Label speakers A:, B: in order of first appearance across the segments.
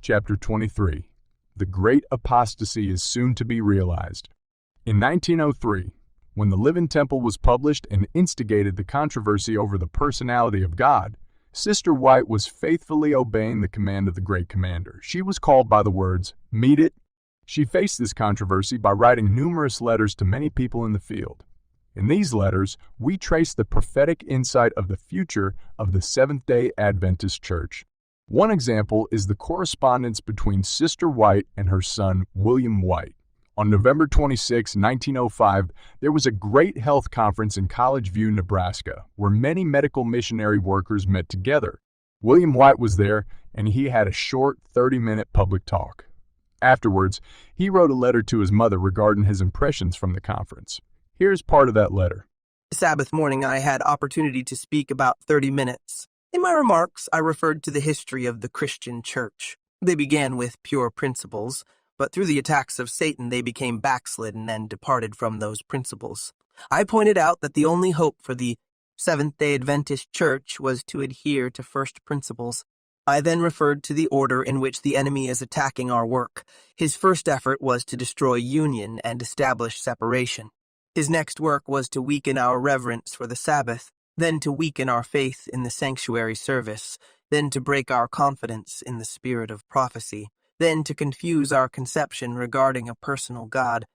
A: Chapter 23. The Great Apostasy is Soon to be Realized. In 1903, when the Living Temple was published and instigated the controversy over the personality of God, Sister White was faithfully obeying the command of the Great Commander. She was called by the words, "Meet it." She faced this controversy by writing numerous letters to many people in the field. In these letters, we trace the prophetic insight of the future of the Seventh-day Adventist Church. One example is the correspondence between Sister White and her son, William White. On November 26, 1905, there was a great health conference in College View, Nebraska, where many medical missionary workers met together. William White was there, and he had a short 30-minute public talk. Afterwards, he wrote a letter to his mother regarding his impressions from the conference. Here's part of that letter.
B: Sabbath morning, I had opportunity to speak about 30 minutes. In my remarks, I referred to the history of the Christian church. They began with pure principles, but through the attacks of Satan, they became backslidden and departed from those principles. I pointed out that the only hope for the Seventh-day Adventist Church was to adhere to first principles. I then referred to the order in which the enemy is attacking our work. His first effort was to destroy union and establish separation. His next work was to weaken our reverence for the Sabbath, then to weaken our faith in the sanctuary service, then to break our confidence in the spirit of prophecy, then to confuse our conception regarding a personal God.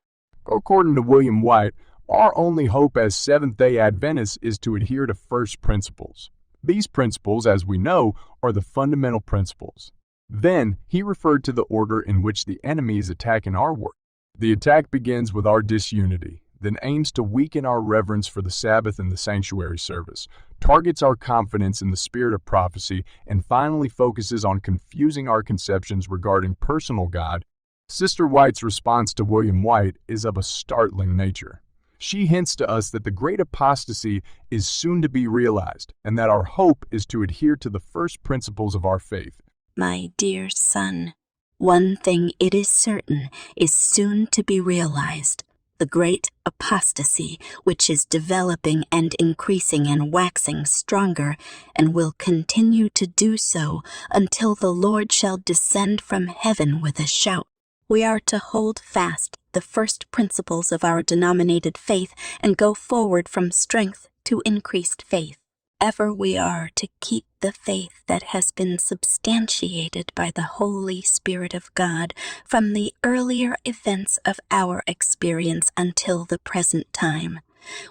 A: According to William White, our only hope as Seventh-day Adventists is to adhere to first principles. These principles, as we know, are the fundamental principles. Then, he referred to the order in which the enemy is attacking our work. The attack begins with our disunity, then aims to weaken our reverence for the Sabbath and the sanctuary service, targets our confidence in the spirit of prophecy, and finally focuses on confusing our conceptions regarding personal God. Sister White's response to William White is of a startling nature. She hints to us that the great apostasy is soon to be realized, and that our hope is to adhere to the first principles of our faith.
C: My dear son, one thing it is certain is soon to be realized. The great apostasy, which is developing and increasing and waxing stronger, and will continue to do so until the Lord shall descend from heaven with a shout. We are to hold fast the first principles of our denominated faith and go forward from strength to increased faith. Ever we are to keep the faith that has been substantiated by the Holy Spirit of God from the earlier events of our experience until the present time.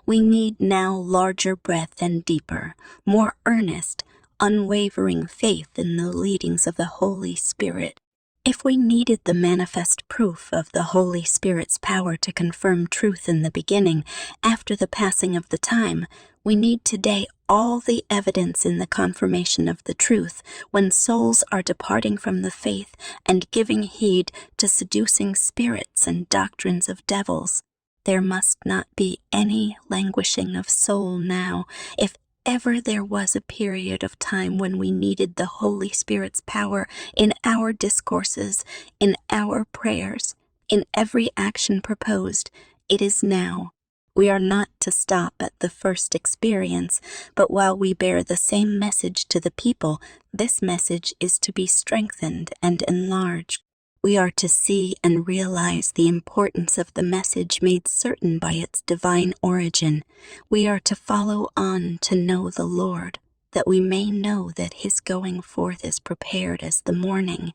C: We need now larger breadth and deeper, more earnest, unwavering faith in the leadings of the Holy Spirit. If we needed the manifest proof of the Holy Spirit's power to confirm truth in the beginning, after the passing of the time, we need today all the evidence in the confirmation of the truth when souls are departing from the faith and giving heed to seducing spirits and doctrines of devils. There must not be any languishing of soul now. If ever there was a period of time when we needed the Holy Spirit's power in our discourses, in our prayers, in every action proposed, it is now. We are not to stop at the first experience, but while we bear the same message to the people, this message is to be strengthened and enlarged. We are to see and realize the importance of the message made certain by its divine origin. We are to follow on to know the Lord, that we may know that his going forth is prepared as the morning.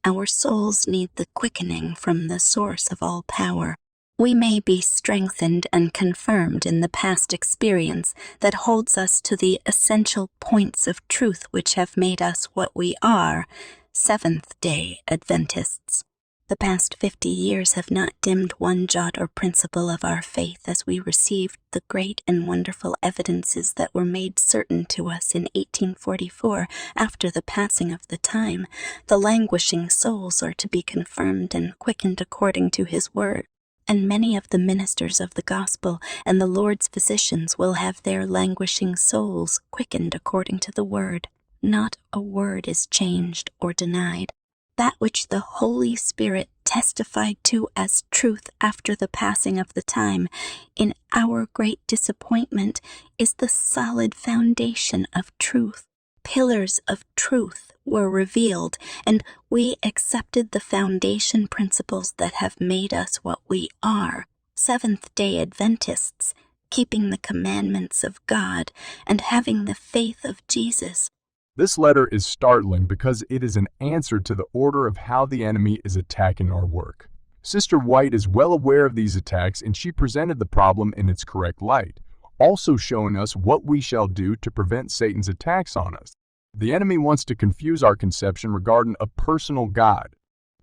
C: Our souls need the quickening from the source of all power. We may be strengthened and confirmed in the past experience that holds us to the essential points of truth which have made us what we are, Seventh-day Adventists. The past 50 years have not dimmed one jot or principle of our faith as we received the great and wonderful evidences that were made certain to us in 1844 after the passing of the time. The languishing souls are to be confirmed and quickened according to his word. And many of the ministers of the gospel and the Lord's physicians will have their languishing souls quickened according to the word. Not a word is changed or denied. That which the Holy Spirit testified to as truth after the passing of the time, in our great disappointment, is the solid foundation of truth. Pillars of truth were revealed, and we accepted the foundation principles that have made us what we are, Seventh-day Adventists, keeping the commandments of God and having the faith of Jesus.
A: This letter is startling because it is an answer to the order of how the enemy is attacking our work. Sister White is well aware of these attacks, and she presented the problem in its correct light, also showing us what we shall do to prevent Satan's attacks on us. The enemy wants to confuse our conception regarding a personal God.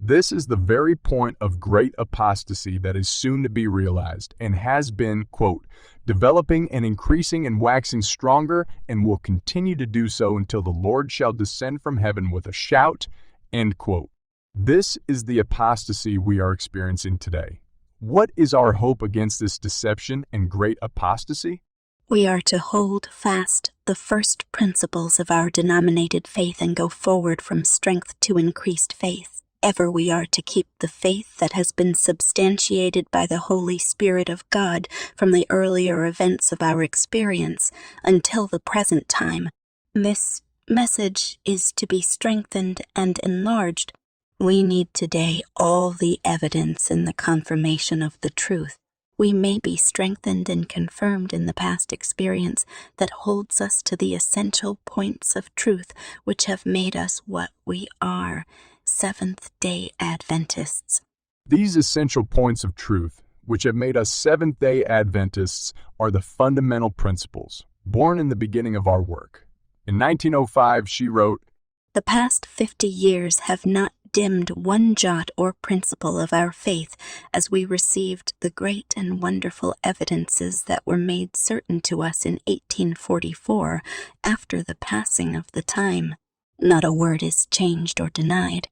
A: This is the very point of great apostasy that is soon to be realized and has been, quote, developing and increasing and waxing stronger and will continue to do so until the Lord shall descend from heaven with a shout, end quote. This is the apostasy we are experiencing today. What is our hope against this deception and great apostasy?
C: We are to hold fast the first principles of our denominated faith and go forward from strength to increased faith. Ever we are to keep the faith that has been substantiated by the Holy Spirit of God from the earlier events of our experience until the present time. This message is to be strengthened and enlarged. We need today all the evidence in the confirmation of the truth. We may be strengthened and confirmed in the past experience that holds us to the essential points of truth which have made us what we are, Seventh-day Adventists.
A: These essential points of truth, which have made us Seventh-day Adventists, are the fundamental principles, born in the beginning of our work. In 1905, she wrote,
C: "The past 50 years have not dimmed one jot or principle of our faith as we received the great and wonderful evidences that were made certain to us in 1844 after the passing of the time. Not a word is changed or denied.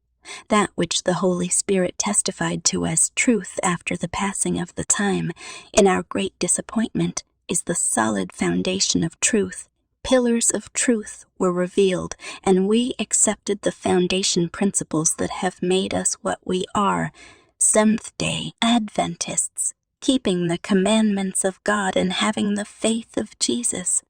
C: That which the Holy Spirit testified to as truth after the passing of the time, in our great disappointment, is the solid foundation of truth. Pillars of truth were revealed, and we accepted the foundation principles that have made us what we are, Seventh-day Adventists, keeping the commandments of God and having the faith of Jesus."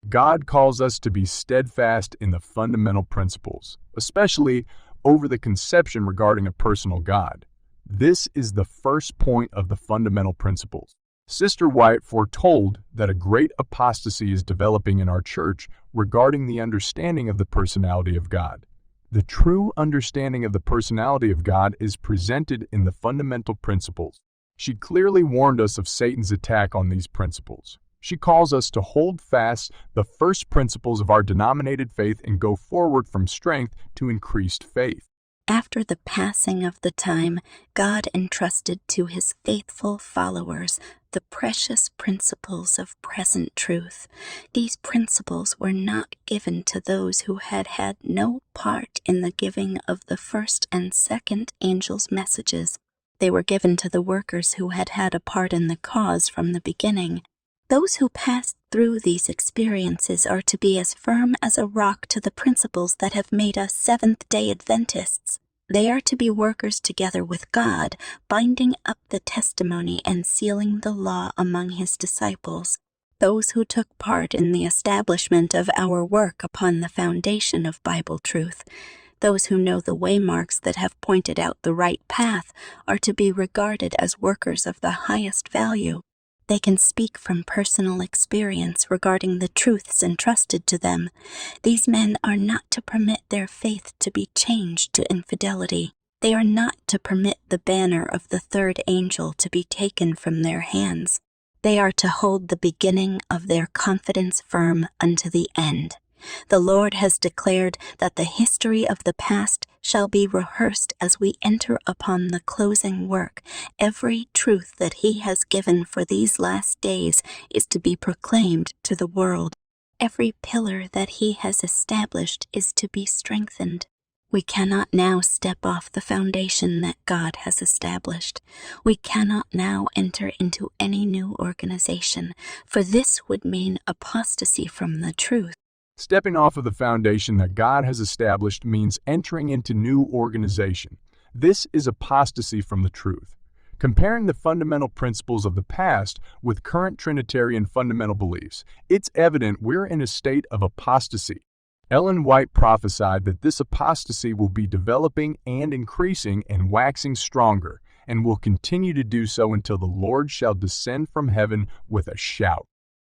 A: God calls us to be steadfast in the fundamental principles, especially over the conception regarding a personal God. This is the first point of the fundamental principles. Sister White foretold that a great apostasy is developing in our church regarding the understanding of the personality of God. The true understanding of the personality of God is presented in the fundamental principles. She clearly warned us of Satan's attack on these principles. She calls us to hold fast the first principles of our denominated faith and go forward from strength to increased faith.
C: After the passing of the time, God entrusted to his faithful followers the precious principles of present truth. These principles were not given to those who had had no part in the giving of the first and second angels' messages. They were given to the workers who had had a part in the cause from the beginning. Those who passed through these experiences are to be as firm as a rock to the principles that have made us Seventh-day Adventists. They are to be workers together with God, binding up the testimony and sealing the law among his disciples. Those who took part in the establishment of our work upon the foundation of Bible truth, those who know the waymarks that have pointed out the right path, are to be regarded as workers of the highest value. They can speak from personal experience regarding the truths entrusted to them. These men are not to permit their faith to be changed to infidelity. They are not to permit the banner of the third angel to be taken from their hands. They are to hold the beginning of their confidence firm unto the end. The Lord has declared that the history of the past shall be rehearsed as we enter upon the closing work. Every truth that he has given for these last days is to be proclaimed to the world. Every pillar that he has established is to be strengthened. We cannot now step off the foundation that God has established. We cannot now enter into any new organization, for this would mean apostasy from the truth.
A: Stepping off of the foundation that God has established means entering into new organization. This is apostasy from the truth. Comparing the fundamental principles of the past with current Trinitarian fundamental beliefs, it's evident we're in a state of apostasy. Ellen White prophesied that this apostasy will be developing and increasing and waxing stronger, and will continue to do so until the Lord shall descend from heaven with a shout.